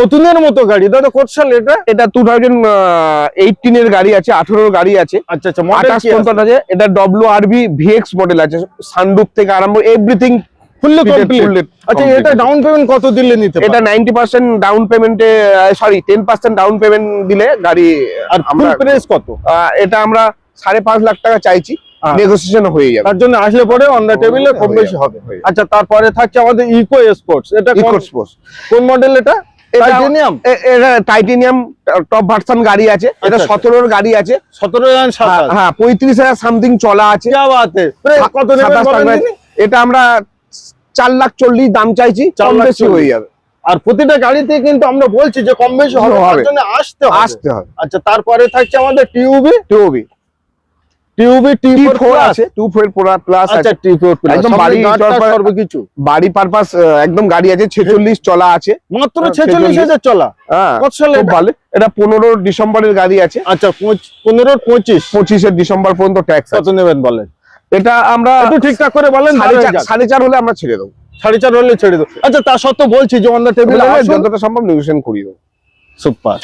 নতুনের মতো গাড়ি। দাদা কত সাল এটা? এটা 2018 এর গাড়ি আছে, 18 গাড়ি আছে। আচ্ছা আচ্ছা, মডেল কি আছে? এটা WRV VX মডেল আছে, সানরুফ থেকে আরম্ভ এভরিথিং ফুললি কমপ্লিট। আচ্ছা, এটা ডাউন পেমেন্ট কত দিলে নিতে পারবেন? এটা 90% ডাউন পেমেন্টে, সরি 10% ডাউন পেমেন্ট দিলে গাড়ি। আর ফুল প্রাইস কত? এটা আমরা 5.5 লাখ টাকা চাইছি, নেগোসিয়েশন হয়ে যাবে। তার জন্য আসলে পরে অন দা টেবিলে কম বেশি হবে। আচ্ছা, তারপরে থাকছে আমাদের ইকো স্পোর্টস। এটা ইকো স্পোর্টস কোন মডেল? এটা টাইটেনিয়াম। এটা টাইটেনিয়াম টপ ভার্সন গাড়ি আছে। এটা 17 এর গাড়ি আছে। 17,000 হ্যাঁ, 35,000 সামথিং চলা আছে। কি বাত है। কত নেবেন বলেন? এটা আমরা 4,40,000 দাম চাইছি, কম বেশি হয়ে যাবে। আর প্রতিটা গাড়িতে কিন্তু আমরা বলছি যে কম বেশি হবে, তার জন্য আসতে হবে। আচ্ছা, তারপরে থাকছে আমাদের টিউবি T4 আছে, 24 প্লাস আছে। আচ্ছা, T4 প্লাস একদম বাড়ি সর্ব কিছু বাড়ি পারপাস একদম গাড়ি আছে। 46 চলা আছে, মাত্র 46,000 চলা। কত সালে? খুব ভালো। এটা 15 ডিসেম্বরের গাড়ি আছে। আচ্ছা, 15 25 ডিসেম্বর পর্যন্ত ট্যাক্স। কত নেবেন বলেন? এটা আমরা একটু ঠিকঠাক করে বলেন। 4.5 হলে আমরা ছেড়ে দেবো। 4.5 হলে ছেড়ে দেবো। আচ্ছা, তা সত্ত্বেও বলছি যে অন দা টেবিলে যতটা সম্ভব নেগোসিয়েশন করিয়ে দেবো। সুপার।